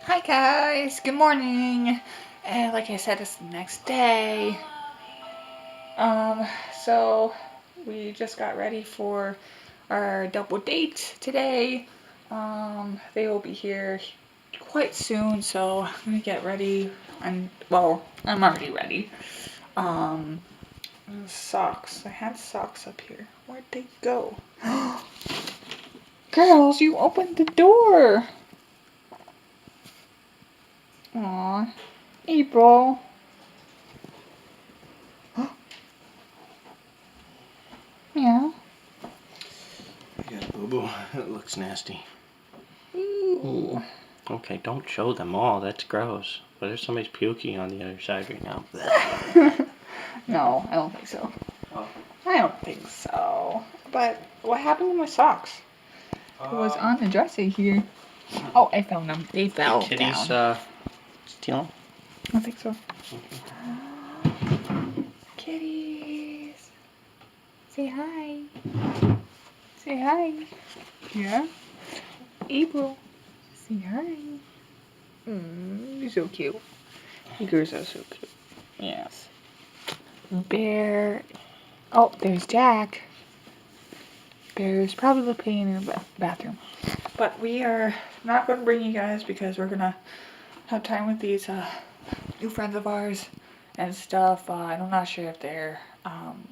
Hi guys, good morning. And like I said, it's the next day. So we just got ready for our double date today. They will be here quite soon, so I'm gonna get ready. I'm already ready. Um, Socks. I had socks up here. Where'd they go? Girls, you opened the door. Aw, April. Yeah. Yeah, boo-boo. It looks nasty. Ooh. Okay, don't show them all. That's gross. But there's somebody's puking on the other side right now. No, I don't think so. Oh. I don't think so. But what happened to my socks? It was on the dresser here. Oh, I found them. They fell The kitties, down. steal them? I don't think so. Kitties. Say hi. Say hi. Yeah? April. Say hi. You're so cute. You girls are so cute. Yes. Bear. Oh, there's Jack. Bear's probably playing in the bathroom. But we are not going to bring you guys because we're going to have time with these new friends of ours and stuff. I'm not sure if they're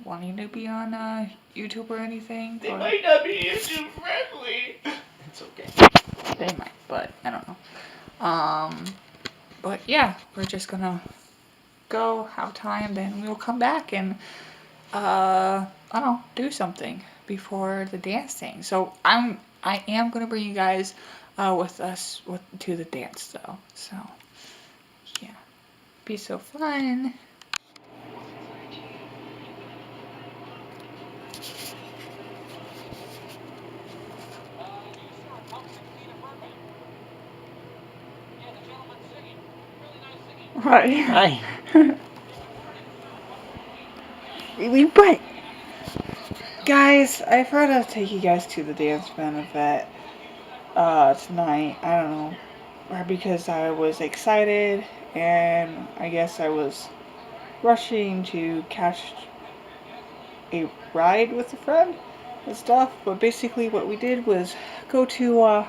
wanting to be on YouTube or anything. They might not be YouTube friendly. It's okay. They might, but I don't know. But yeah, we're just going to go, have time, then we'll come back and I don't know, do something before the dance thing. So I am gonna bring you guys with us to the dance though. So yeah, be so fun. Right. Hi. Really, but guys, I forgot to take you guys to the dance benefit tonight. I don't know, because I was excited and I guess I was rushing to catch a ride with a friend and stuff. But basically, what we did was go to a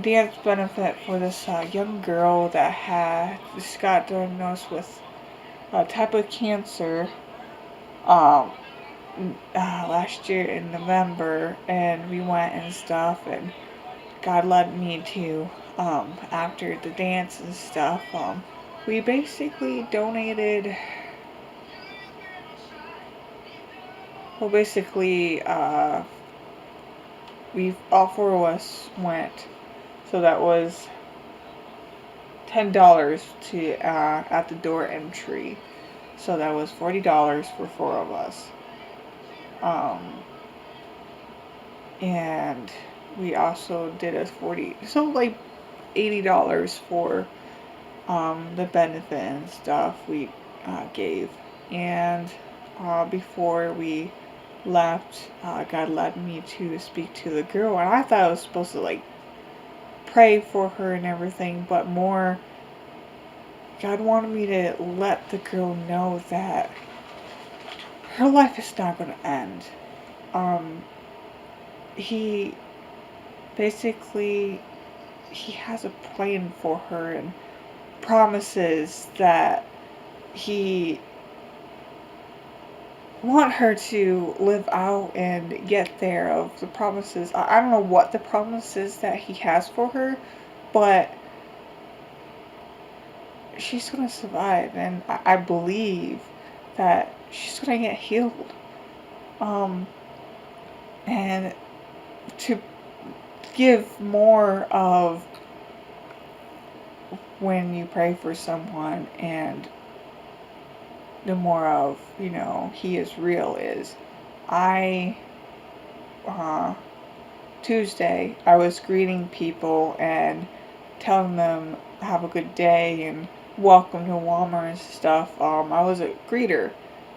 dance benefit for this young girl that just got diagnosed with a type of cancer um, last year in November, and we went and stuff, and God led me to after the dance and stuff. We basically donated. Well, basically, we all four of us went, so that was $10 to at the door entry. So that was $40 for four of us. And we also did a like $80 for the benefit and stuff we gave. And before we left, God led me to speak to the girl, and I thought I was supposed to like pray for her and everything, but more God wanted me to let the girl know that her life is not going to end. He basically he has a plan for her and promises that he want her to live out and get there of the promises. I don't know what the promises that he has for her, but she's gonna survive, and I believe that she's gonna get healed. And to give more of when you pray for someone and the more of, he is real is I, uh, Tuesday, I was greeting people and telling them have a good day and welcome to Walmart and stuff. I was a greeter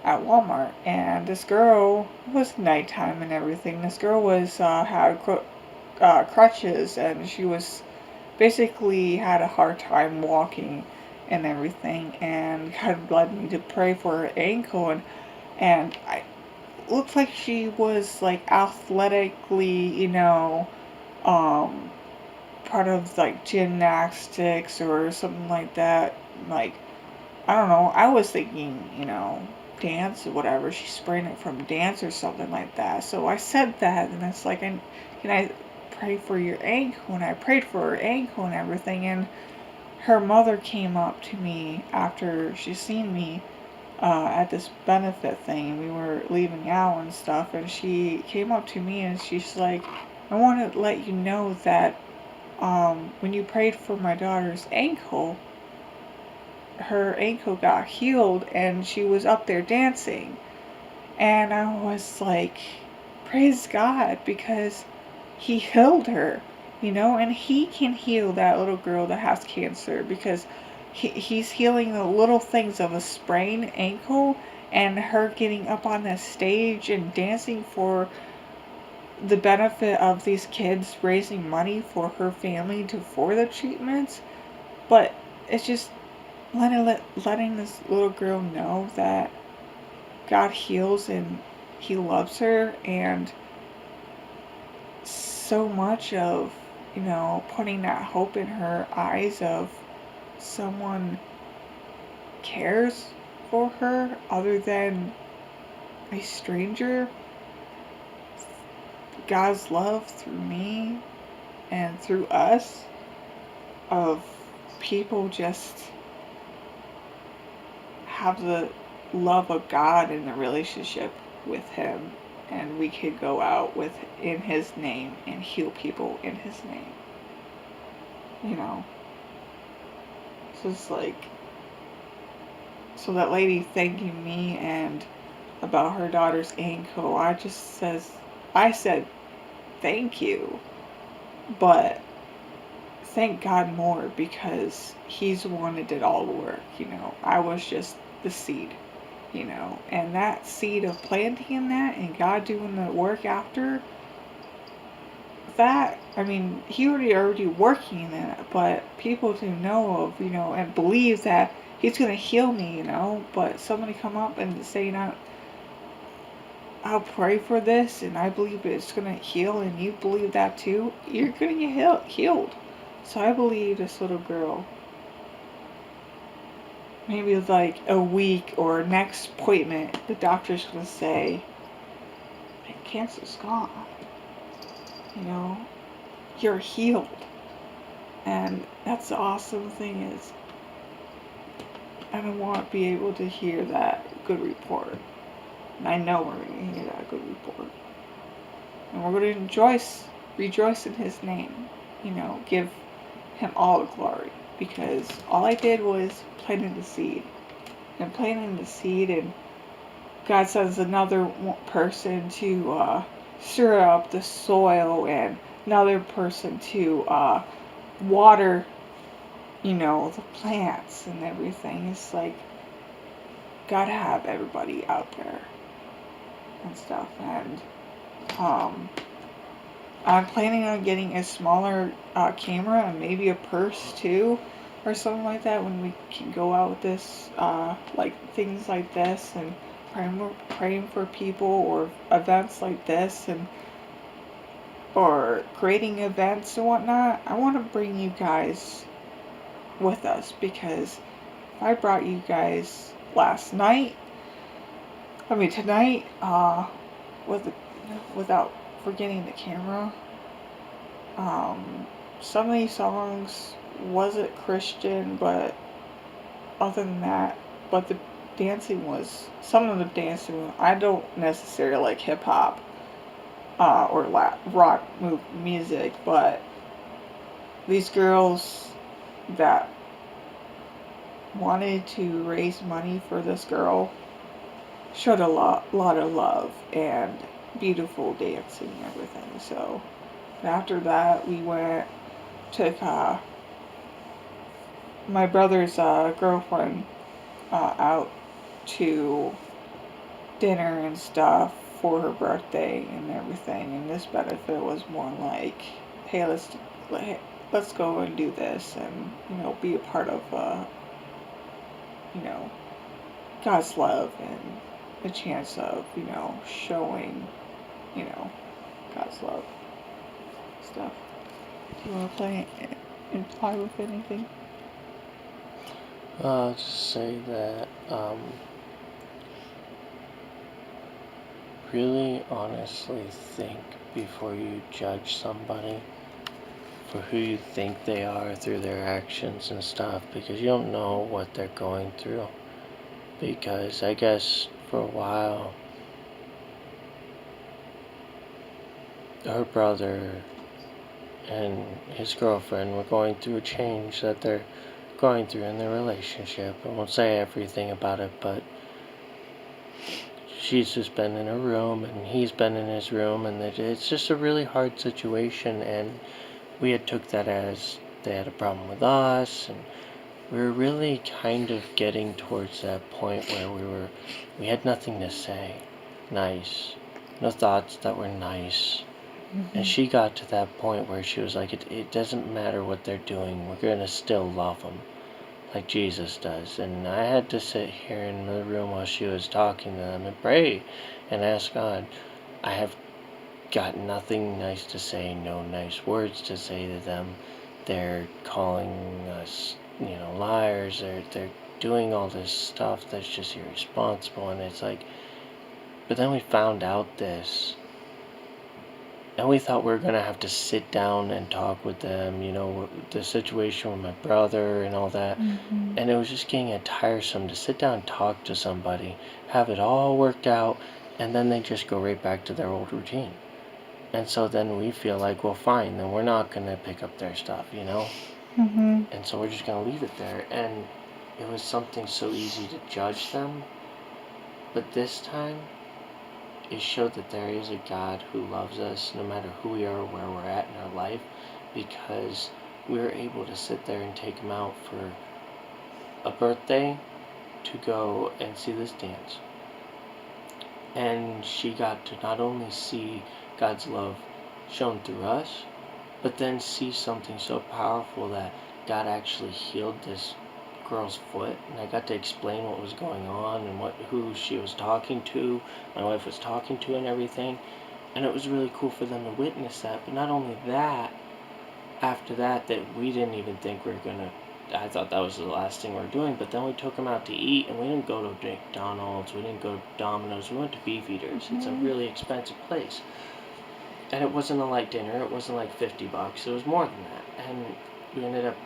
at Walmart, and this girl, it was nighttime and everything. This girl was had crutches, and she was basically had a hard time walking and everything, and God led me to pray for her ankle, and I looked like she was like athletically, um, part of like gymnastics or something like that. Like, I don't know. I was thinking, dance or whatever. She sprained it from dance or something like that. So I said that, and it's like, can I pray for your ankle? And I prayed for her ankle and everything. And her mother came up to me after she seen me at this benefit thing. We were leaving out and stuff, and she came up to me and she's like, I want to let you know that when you prayed for my daughter's ankle, her ankle got healed and she was up there dancing. And I was like, praise God, because He healed her, and He can heal that little girl that has cancer, because He's healing the little things of a sprained ankle and her getting up on the stage and dancing for the benefit of these kids, raising money for her family for the treatments. But it's just letting this little girl know that God heals and He loves her, and so much of, putting that hope in her eyes of someone cares for her other than a stranger. God's love through me and through us, of people just have the love of God in the relationship with Him, and we could go out in His name and heal people in His name. So it's like, so that lady thanking me and about her daughter's ankle, I said thank you, but thank God more, because He's the one that did all the work. I was just the seed. And that seed of planting that and God doing the work after that, I mean, He already working in it, but people to know of, and believe that He's going to heal me, but somebody come up and say, I'll pray for this and I believe it's going to heal, and you believe that too, you're going to get healed. So I believe this little girl, maybe like a week or next appointment, the doctor's going to say, cancer's gone. You're healed. And that's the awesome thing is, I want to be able to hear that good report. And I know we're going to hear that good report. And we're going to rejoice in His name. Give Him all the glory. Because all I did was planting the seed. And planting the seed, and God sends another person to stir up the soil, and another person to water, the plants and everything. It's like, gotta have everybody out there and stuff. And I'm planning on getting a smaller camera and maybe a purse too, or something like that, when we can go out with this, like things like this, and praying for people, or events like this, or creating events and whatnot. I want to bring you guys with us, because if I brought you guys tonight, without forgetting the camera, some of these songs wasn't Christian, but other than that, but some of the dancing, I don't necessarily like hip hop, or rock music, but these girls that wanted to raise money for this girl showed a lot of love and beautiful dancing and everything. So after that, we took my brother's girlfriend out to dinner and stuff for her birthday and everything. And this benefit was more like, hey, let's go and do this and, be a part of, you know, God's love and a chance of, showing, you know, God's love stuff. Do you want to play imply with anything? I'll just say that, really honestly think before you judge somebody for who you think they are through their actions and stuff, because you don't know what they're going through. Because I guess for a while, her brother and his girlfriend were going through a change that they're going through in their relationship. I won't say everything about it, but she's just been in her room and he's been in his room, and it's just a really hard situation. And we had took that as they had a problem with us, and we were really kind of getting towards that point where we had nothing to say nice, no thoughts that were nice. And she got to that point where she was like, it doesn't matter what they're doing, we're going to still love them like Jesus does. And I had to sit here in the room while she was talking to them and pray and ask God. I have got nothing nice to say, no nice words to say to them. They're calling us, liars. They're doing all this stuff that's just irresponsible. And it's like, but then we found out this, and we thought we were going to have to sit down and talk with them, the situation with my brother and all that. Mm-hmm. And it was just getting tiresome to sit down and talk to somebody, have it all worked out, and then they just go right back to their old routine. And so then we feel like, well, fine, then we're not going to pick up their stuff, Mm-hmm. And so we're just going to leave it there. And it was something so easy to judge them. But this time, it showed that there is a God who loves us no matter who we are or where we're at in our life, because we were able to sit there and take him out for a birthday to go and see this dance. And she got to not only see God's love shown through us, but then see something so powerful that God actually healed this girl's foot. And I got to explain what was going on and who she was talking to, my wife was talking to, and everything. And it was really cool for them to witness that. But not only that, after that we didn't even think we were going to, I thought that was the last thing we were doing, but then we took them out to eat, and we didn't go to McDonald's, we didn't go to Domino's, we went to Beefeaters. It's a really expensive place. And it wasn't a light dinner, it wasn't like $50, it was more than that. And we ended up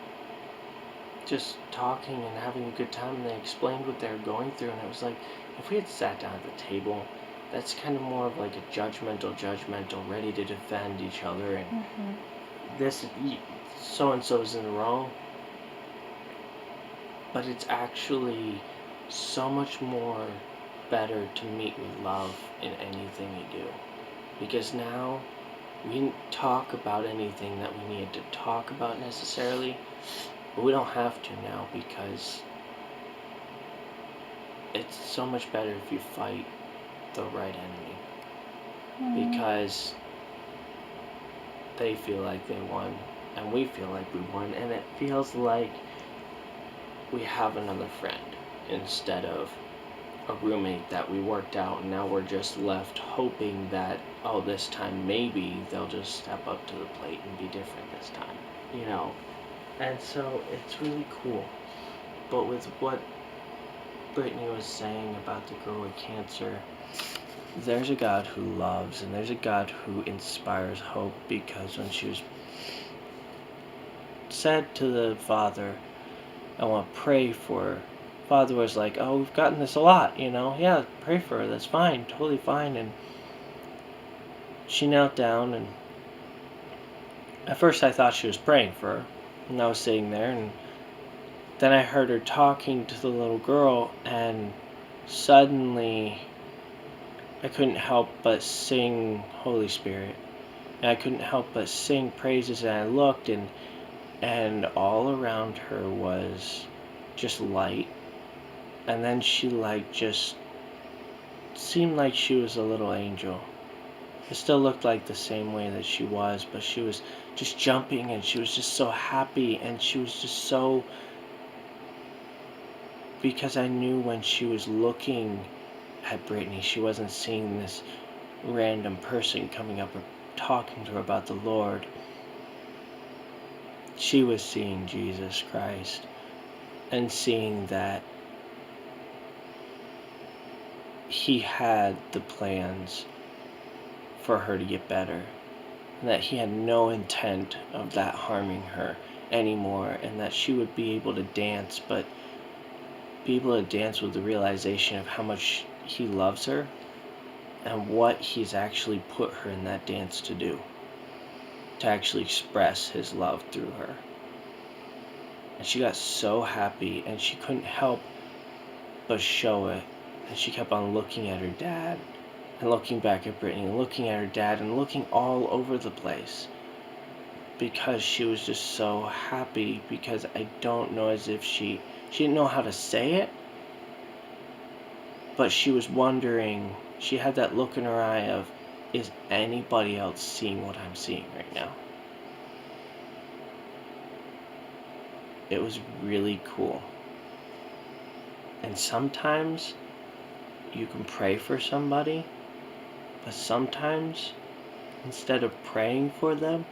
just talking and having a good time, and they explained what they were going through, and it was like, if we had sat down at the table, that's kind of more of like a judgmental, ready to defend each other, and this, so-and-so is in the wrong. But it's actually so much more better to meet with love in anything you do. Because now, we didn't talk about anything that we needed to talk about necessarily, but we don't have to now, because it's so much better if you fight the right enemy. Because they feel like they won, and we feel like we won, and it feels like we have another friend instead of a roommate that we worked out, and now we're just left hoping that, this time maybe they'll just step up to the plate and be different this time, And so it's really cool. But with what Brittany was saying about the girl with cancer, there's a God who loves, and there's a God who inspires hope, because when she was said to the father, I want to pray for her, father was like, we've gotten this a lot, yeah, pray for her, that's fine, totally fine. And she knelt down, and at first I thought she was praying for her, and I was sitting there, and then I heard her talking to the little girl, and suddenly I couldn't help but sing Holy Spirit, and I couldn't help but sing praises, and I looked, and all around her was just light. And then she just seemed like she was a little angel. It still looked like the same way that she was, but she was just jumping and she was just so happy and she was just so. Because I knew when she was looking at Brittany, she wasn't seeing this random person coming up or talking to her about the Lord. She was seeing Jesus Christ and seeing that he had the plans for her to get better, and that he had no intent of that harming her anymore, and that she would be able to dance, but be able to dance with the realization of how much he loves her and what he's actually put her in that dance to do, to actually express his love through her. And she got so happy and she couldn't help but show it. And she kept on looking at her dad and looking back at Brittany and looking at her dad and looking all over the place, because she was just so happy. Because I don't know, as if she didn't know how to say it, but she was wondering, she had that look in her eye of, is anybody else seeing what I'm seeing right now? It was really cool. And sometimes you can pray for somebody, but sometimes instead of praying for them,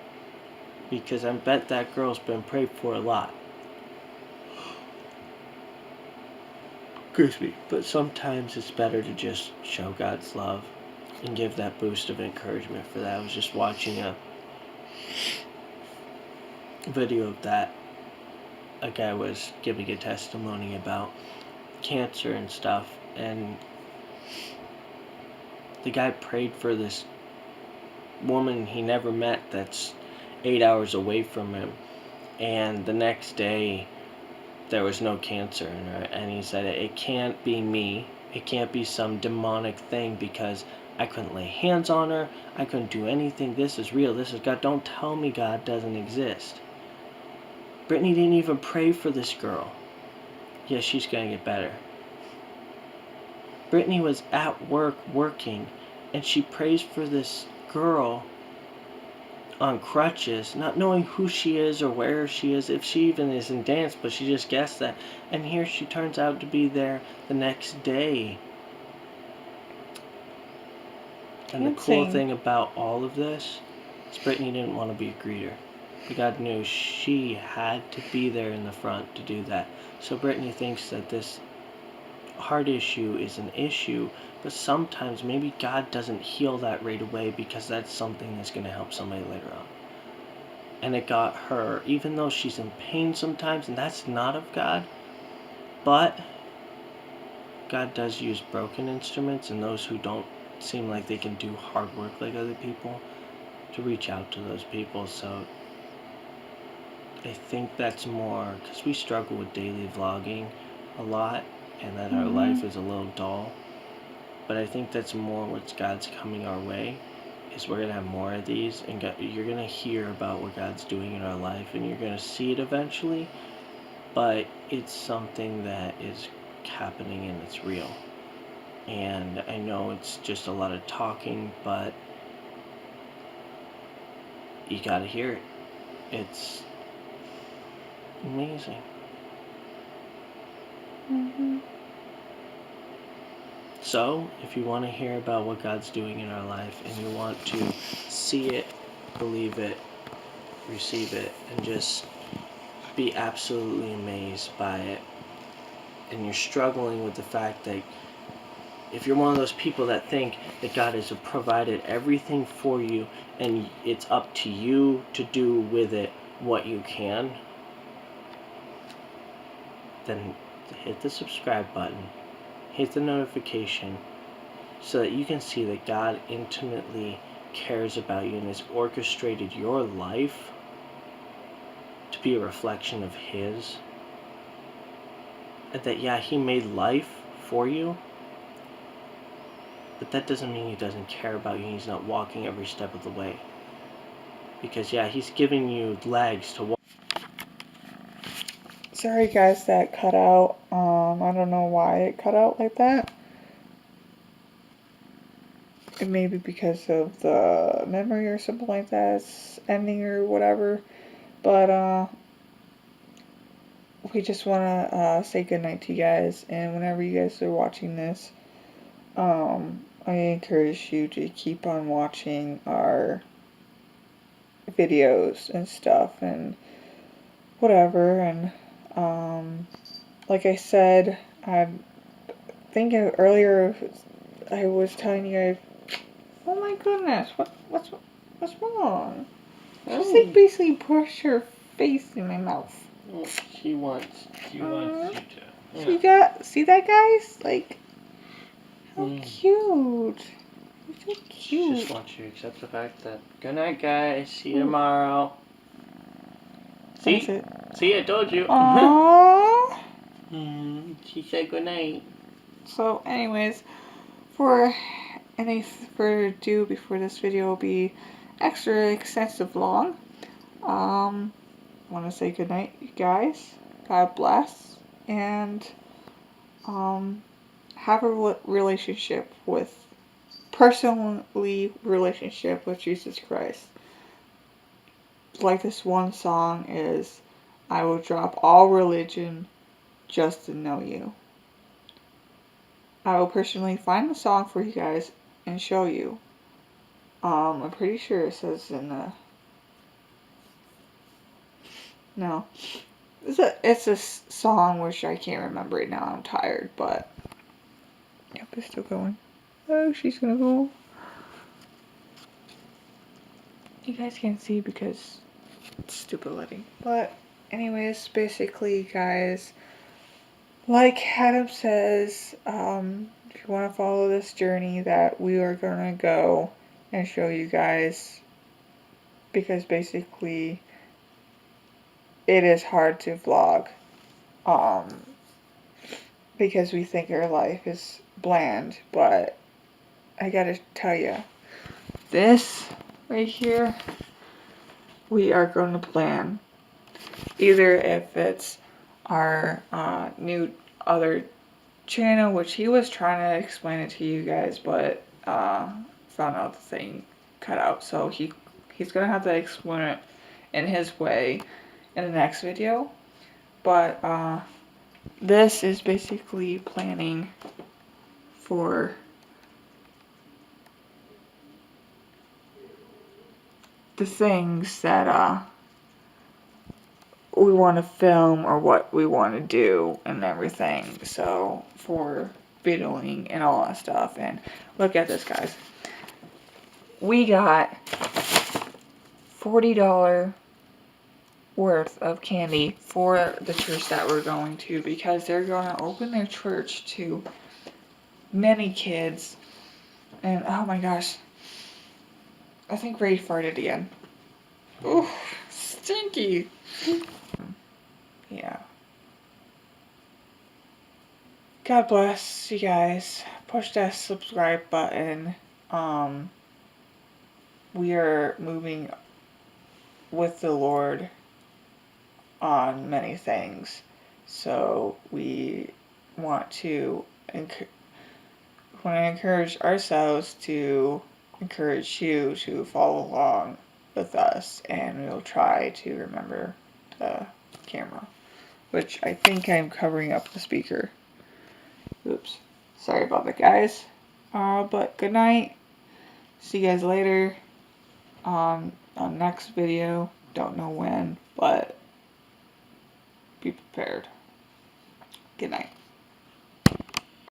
because I bet that girl's been prayed for a lot. Excuse me. But sometimes it's better to just show God's love and give that boost of encouragement for that. I was just watching a video of that. A guy was giving a testimony about cancer and stuff, and the guy prayed for this woman he never met that's 8 hours away from him, and the next day there was no cancer in her, and he said, it can't be me, it can't be some demonic thing, because I couldn't lay hands on her, I couldn't do anything, this is real, this is God, don't tell me God doesn't exist. Brittany didn't even pray for this girl. Yes, she's gonna get better. Brittany was at work working, and she prays for this girl on crutches, not knowing who she is or where she is, if she even is in dance, but she just guessed that. And here she turns out to be there the next day. And the cool thing about all of this is Brittany didn't want to be a greeter. But God knew she had to be there in the front to do that. So Brittany thinks that this heart issue is an issue, but sometimes maybe God doesn't heal that right away, because that's something that's going to help somebody later on. And it got her, even though she's in pain sometimes, and that's not of God, but God does use broken instruments and those who don't seem like they can do hard work like other people, to reach out to those people. So I think that's more, because we struggle with daily vlogging a lot, and that our life is a little dull. But I think that's more what's God's coming our way, is we're going to have more of these, and you're going to hear about what God's doing in our life, and you're going to see it eventually, but it's something that is happening and it's real. And I know it's just a lot of talking, but you got to hear it. It's amazing. So, if you want to hear about what God's doing in our life, and you want to see it, believe it, receive it, and just be absolutely amazed by it, and you're struggling with the fact that if you're one of those people that think that God has provided everything for you and it's up to you to do with it what you can, then hit the subscribe button, hit the notification, so that you can see that God intimately cares about you and has orchestrated your life to be a reflection of His. And that, yeah, He made life for you, but that doesn't mean He doesn't care about you and He's not walking every step of the way. Because, yeah, He's giving you legs to walk. Sorry guys, that cut out. I don't know why it cut out like that. it may be because of the memory or something like that, it's ending or whatever. But we just want to say goodnight to you guys. And whenever you guys are watching this, I encourage you to keep on watching our videos and stuff and whatever. And like I said, I think earlier I was telling you guys, oh my goodness, what's wrong? Just like basically push her face in my mouth. Well, she wants you to. Yeah. See that, guys? Like, how cute. You're so She cute. just wants you to accept the fact that, good night, guys. See you tomorrow. That's it. See, I told you. Aww. She said good night. So, anyways, for any further ado, before this video will be extra extensive long, I want to say good night, you guys. God bless, and have a relationship with Jesus Christ. Like this one song is, I will drop all religion just to know you. I will personally find the song for you guys and show you. I'm pretty sure it says in the... No. It's a song which I can't remember right now. I'm tired, but... Yep, it's still going. Oh, she's gonna go. You guys can't see because it's stupid lighting. But anyways, basically, guys, like Adam says, if you want to follow this journey that we are gonna go and show you guys, because basically it is hard to vlog, because we think our life is bland, but I gotta tell you, this right here, we are going to plan. Either if it's our new other channel, which he was trying to explain it to you guys, but found out the thing cut out, so he's gonna have to explain it in his way in the next video. But this is basically planning for the things that we want to film or what we want to do and everything. So for videoing and all that stuff. And look at this, guys. We got $40 worth of candy for the church that we're going to, because they're going to open their church to many kids. And oh my gosh, I think Ray farted again. Ooh, stinky. Yeah. God bless you guys. Push that subscribe button. We are moving with the Lord on many things. So we want to encourage ourselves to encourage you to follow along with us, and we'll try to remember the camera, which I think I'm covering up the speaker. Oops. Sorry about that, guys. But good night. See you guys later on next video. Don't know when, but be prepared. Good night.